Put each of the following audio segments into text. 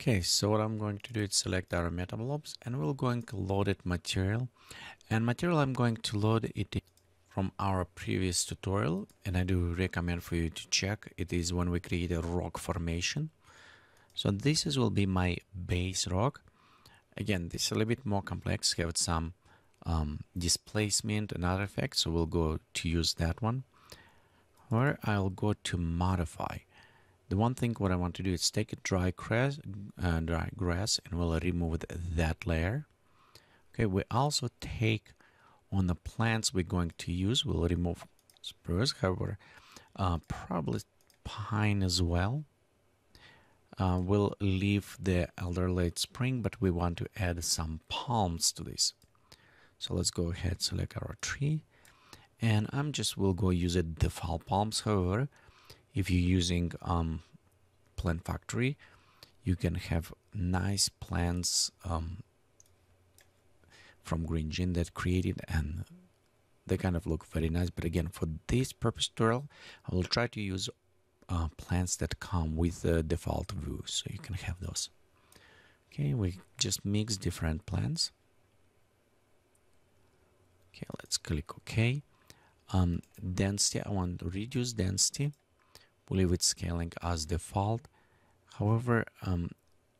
Okay, so what I'm going to do is select our metablobs and we're going to load it material. And material I'm going to load it from our previous tutorial, and I do recommend for you to check. It is when we create a rock formation. So will be my base rock. Again, this is a little bit more complex, have some displacement and other effects, so we'll go to use that one. Where I'll go to modify. The one thing what I want to do is take a dry grass and we'll remove that layer. Okay, we also take on the plants we're going to use, we'll remove spruce, however, probably pine as well. We'll leave the elder late spring, but we want to add some palms to this. So let's go ahead, select our tree, and we'll go use it default palms. However, if you're using Plant Factory, you can have nice plants from Green Gene that created, and they kind of look very nice. But again, for this purpose tutorial, I will try to use plants that come with the default view, so you can have those. Okay, we just mix different plants. Okay, let's click OK. Density, I want to reduce density. We'll leave it scaling as default. However,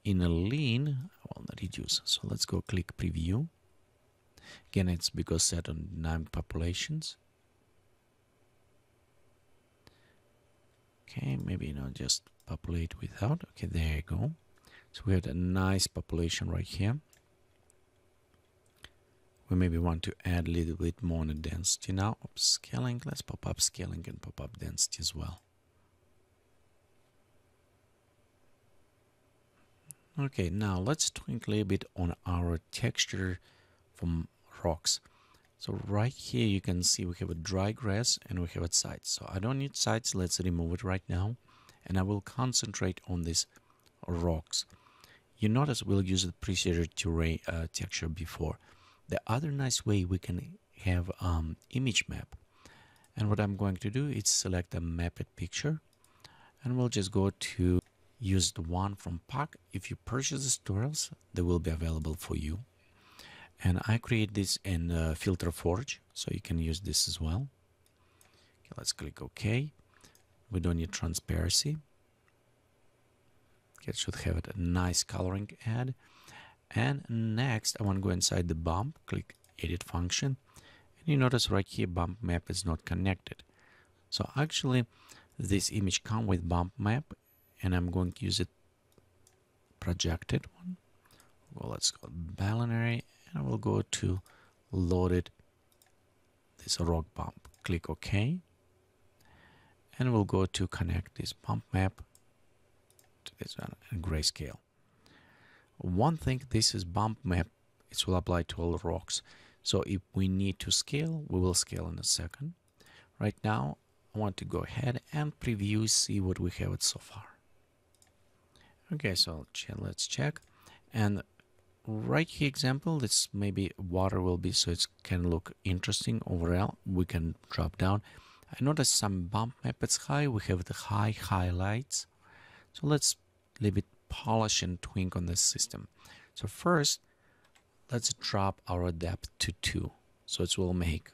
in a lean, I want to reduce. So let's go click preview. Again, it's because set on dynamic populations. Okay, maybe just populate without. Okay, there you go. So we have a nice population right here. We maybe want to add a little bit more on the density now. Upscaling, let's pop up scaling and pop up density as well. Okay, now let's tweak a little bit on our texture from rocks. So right here you can see we have a dry grass and we have a sides. So I don't need sides, let's remove it right now. And I will concentrate on these rocks. You notice we'll use the preceded terrain texture before. The other nice way we can have image map. And what I'm going to do is select a mapped picture. And we'll just go to use the one from pack. If you purchase the tutorials, they will be available for you. And I create this in Filter Forge, so you can use this as well. Okay, let's click OK. We don't need transparency. Okay, it should have a nice coloring add. And next, I want to go inside the bump, click Edit Function. And you notice right here, bump map is not connected. So actually, this image comes with bump map, and I'm going to use it projected one. Well, let's go binary, and I will go to loaded this rock bump. Click OK, and we'll go to connect this bump map to this one in grayscale. One thing, this is bump map. It will apply to all rocks. So if we need to scale, we will scale in a second. Right now, I want to go ahead and preview, see what we have so far. Okay, so let's check. And right here example, this maybe water will be, so it can look interesting overall. We can drop down. I notice some bump map is high. We have the high highlights. So let's leave it polish and twink on this system. So first, let's drop our depth to 2. So it will make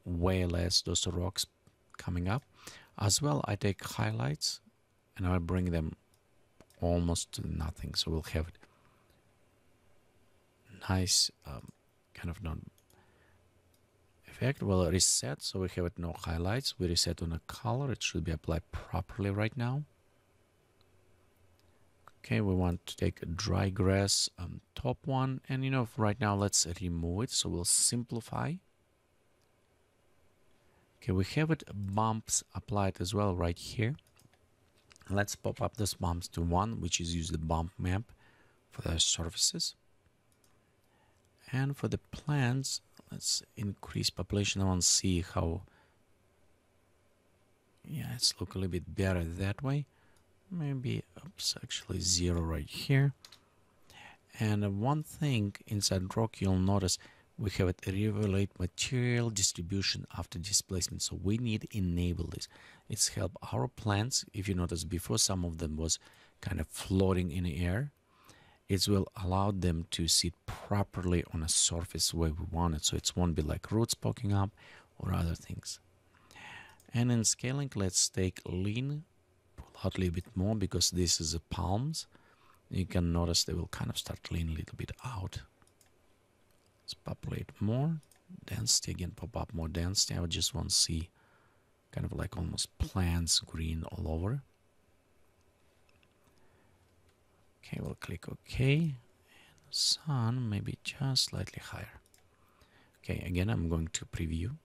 way less those rocks coming up. As well, I take highlights and I'll bring them almost to nothing. So we'll have nice kind of non effect. We'll reset, so we have it no highlights. We reset on a color. It should be applied properly right now. Okay, we want to take a dry grass top one, and right now let's remove it. So we'll simplify. Okay, we have it bumps applied as well right here. Let's pop up those bumps to 1, which is use the bump map for the surfaces. And for the plants, let's increase population. I want to see how, yeah, it's look a little bit better that way. Maybe, oops, actually 0 right here. And one thing inside rock, you'll notice we have it evaluate material distribution after displacement. So we need to enable this. It's help our plants. If you notice before, some of them was kind of floating in the air. it will allow them to sit properly on a surface where we want it, so it won't be like roots poking up or other things. And in scaling, let's take lean, pull out a little bit more because this is the palms. You can notice they will kind of start lean a little bit out. Let's populate more density again, pop up more density. I would just want to see kind of like almost plants green all over. Okay, we'll click OK. And sun maybe just slightly higher. Okay, again, I'm going to preview.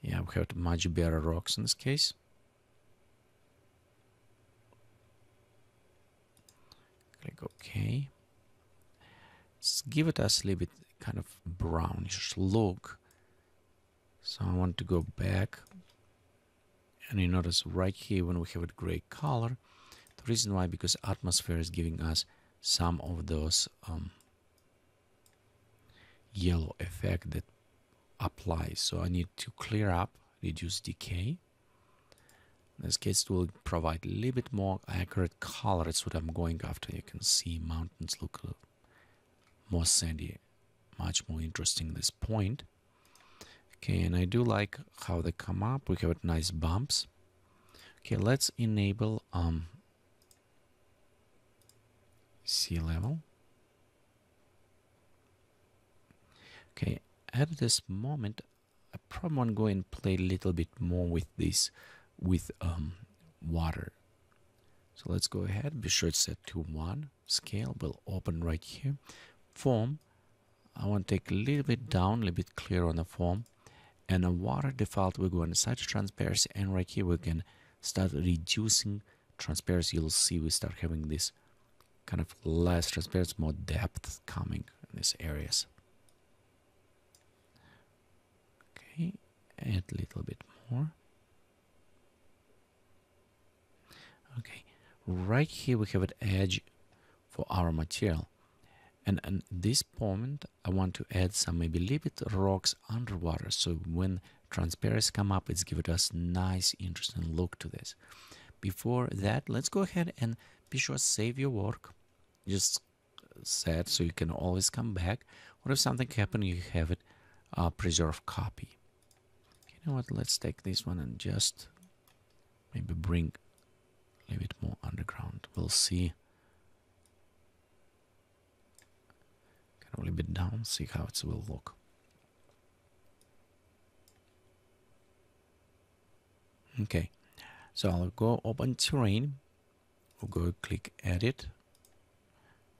Yeah, we have much better rocks in this case. Click OK. Let's give it us a little bit kind of brownish look. So I want to go back. And you notice right here when we have a gray color, the reason why, because atmosphere is giving us some of those yellow effect that applies. So I need to clear up, reduce decay. In this case, it will provide a little bit more accurate color. It's what I'm going after. You can see mountains look more sandy, much more interesting at this point. Okay, and I do like how they come up. We have nice bumps. Okay, let's enable sea level. Okay, at this moment, I probably want to go and play a little bit more with this, with water. So let's go ahead, be sure it's set to 1. Scale will open right here. Form, I want to take a little bit down, a little bit clear on the form. And a water default, we're going to set transparency, and right here we can start reducing transparency. You'll see we start having this kind of less transparency, more depth coming in these areas. Okay, add a little bit more. Okay, right here we have an edge for our material. And at this point, I want to add some maybe a little bit rocks underwater. So when transparency come up, it's giving us nice, interesting look to this. Before that, let's go ahead and be sure to save your work. Just set so you can always come back. Or if something happens, you have it preserve copy. You know what? Let's take this one and just maybe bring a little bit more underground. We'll see. A little bit down, see how it will look. Okay, so I'll go open terrain. We'll go click edit.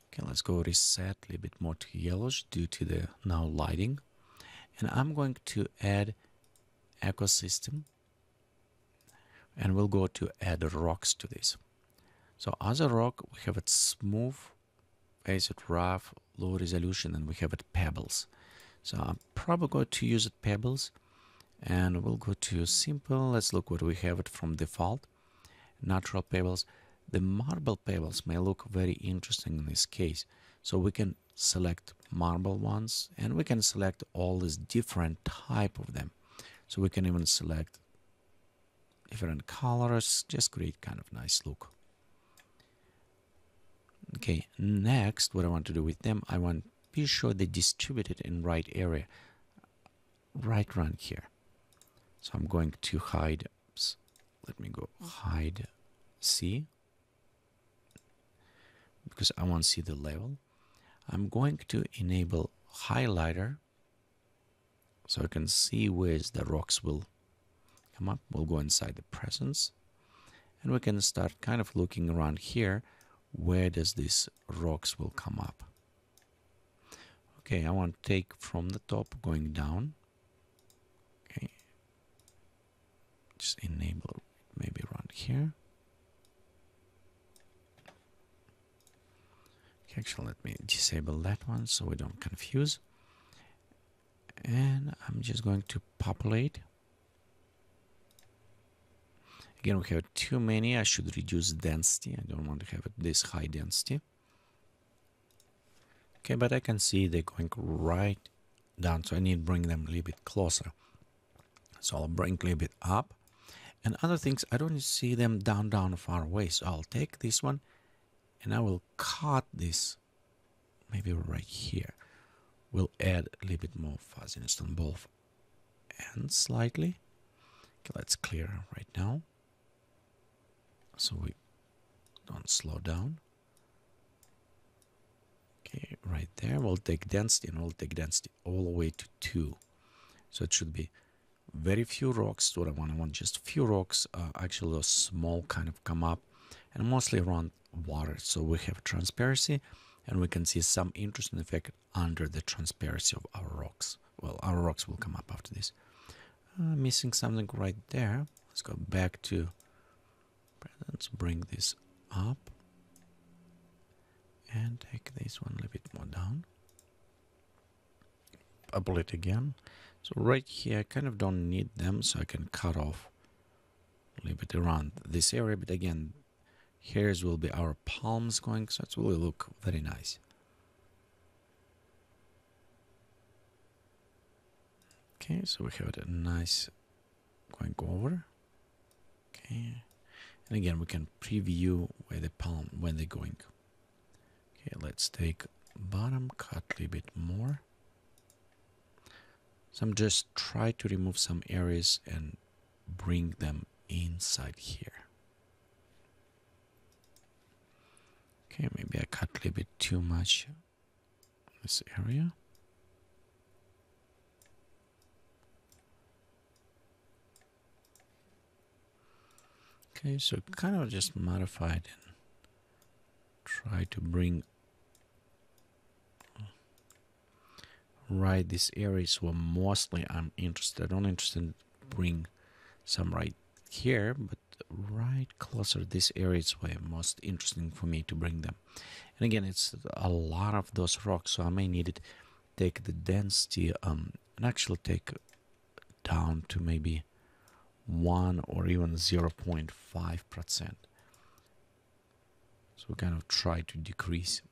Okay, let's go reset a little bit more to yellowish due to the now lighting. And I'm going to add ecosystem. And we'll go to add rocks to this. So as a rock, we have it smooth, face it rough, low resolution, and we have it pebbles. So I'm probably going to use it pebbles, and we'll go to simple. Let's look what we have it from default. Natural pebbles. The marble pebbles may look very interesting in this case. So we can select marble ones, and we can select all these different type of them. So we can even select different colors, just create kind of nice look. Okay, next, what I want to do with them, I want to be sure they distributed in right area, right around here. So I'm going to hide, oops, let me go hide C, because I want to see the level. I'm going to enable highlighter, so I can see where the rocks will come up. We'll go inside the presence, and we can start kind of looking around here. Where does this rocks will come up? Okay, I want to take from the top going down. Okay, just enable maybe around here. Okay, actually, let me disable that one so we don't confuse. And I'm just going to populate. Again, we have too many. I should reduce density. I don't want to have it this high density. Okay, but I can see they're going right down, so I need to bring them a little bit closer. So I'll bring a little bit up. And other things, I don't see them down far away. So I'll take this one and I will cut this maybe right here. We'll add a little bit more fuzziness on both ends slightly. Okay, let's clear right now so we don't slow down. Okay, right there. We'll take density, and we'll take density all the way to 2. So it should be very few rocks. What I want just few rocks. Actually, those small kind of come up, and mostly around water. So we have transparency, and we can see some interesting effect under the transparency of our rocks. Well, our rocks will come up after this. Missing something right there. Let's go back to. Let's bring this up. And take this one a little bit more down. Bubble it again. So right here, I kind of don't need them, so I can cut off a little bit around this area. But again, here's will be our palms going, so it will look very nice. Okay, so we have a nice going over. Okay, and again, we can preview where the palm when they're going. Okay, let's take bottom, cut a little bit more. So I'm just try to remove some areas and bring them inside here. Okay, maybe I cut a little bit too much in this area. Okay, so kind of just modified and try to bring right this areas where mostly I'm interested. I'm interested in bring some right here, but right closer this areas where most interesting for me to bring them. And again, it's a lot of those rocks, so I may need it take the density and actually take down to maybe 1 or even 0.5%. So we kind of try to decrease.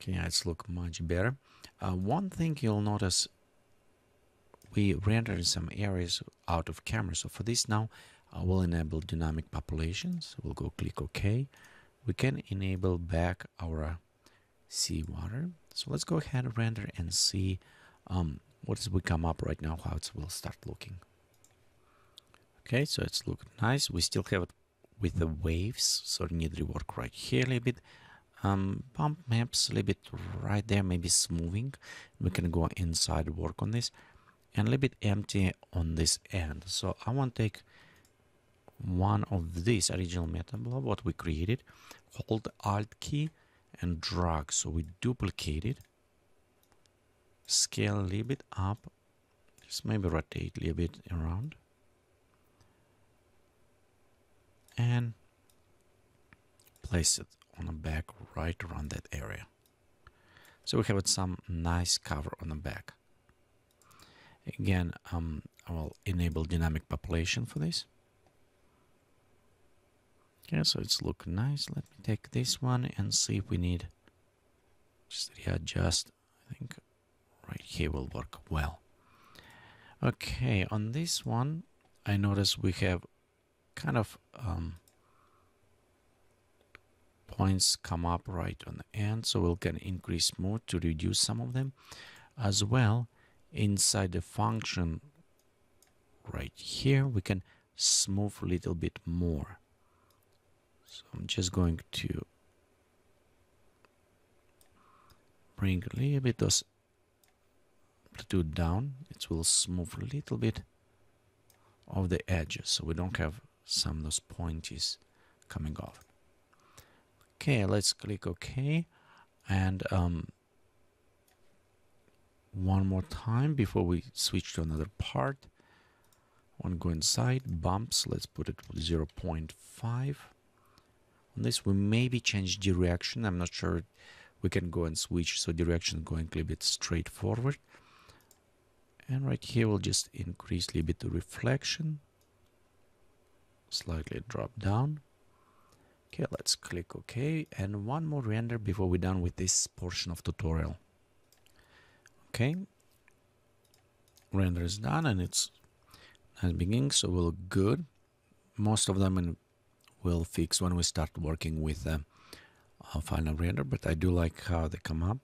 Okay, it's look much better. One thing you'll notice, we rendered some areas out of camera. So for this now, we'll enable dynamic populations. We'll go click OK. We can enable back our seawater. So let's go ahead and render and see what does we come up right now, how it will start looking. Okay, so it's look nice. We still have it with the waves, so we need rework right here a little bit. Bump maps a little bit right there, maybe smoothing. We can go inside, work on this, and a little bit empty on this end. So I want to take one of these original meta blob, what we created, hold Alt key and drag. So we duplicate it, scale a little bit up, just maybe rotate a little bit around, and place it on the back right around that area. So we have some nice cover on the back. Again, I will enable dynamic population for this. Okay, so it's look nice. Let me take this one and see if we need just readjust. I think right here will work well. Okay, on this one, I notice we have kind of points come up right on the end, so we'll can increase more to reduce some of them as well. Inside the function right here, we can smooth a little bit more. So I'm just going to bring a little bit those amplitude down. It will smooth a little bit of the edges, so we don't have some of those pointies coming off. Okay, let's click OK, and one more time before we switch to another part. I want to go inside bumps. Let's put it 0.5. On this, we maybe change direction. I'm not sure. We can go and switch, so direction going a little bit straight forward. And right here, we'll just increase a little bit the reflection. Slightly drop down. Okay, let's click OK. And one more render before we're done with this portion of tutorial. Okay. Render is done and it's at the beginning, so we look good. Most of them we'll fix when we start working with final render, but I do like how they come up.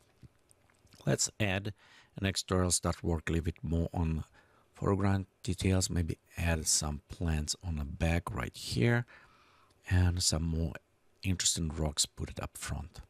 Let's add an external start work a little bit more on foreground details, maybe add some plants on the back right here, and some more interesting rocks put it up front.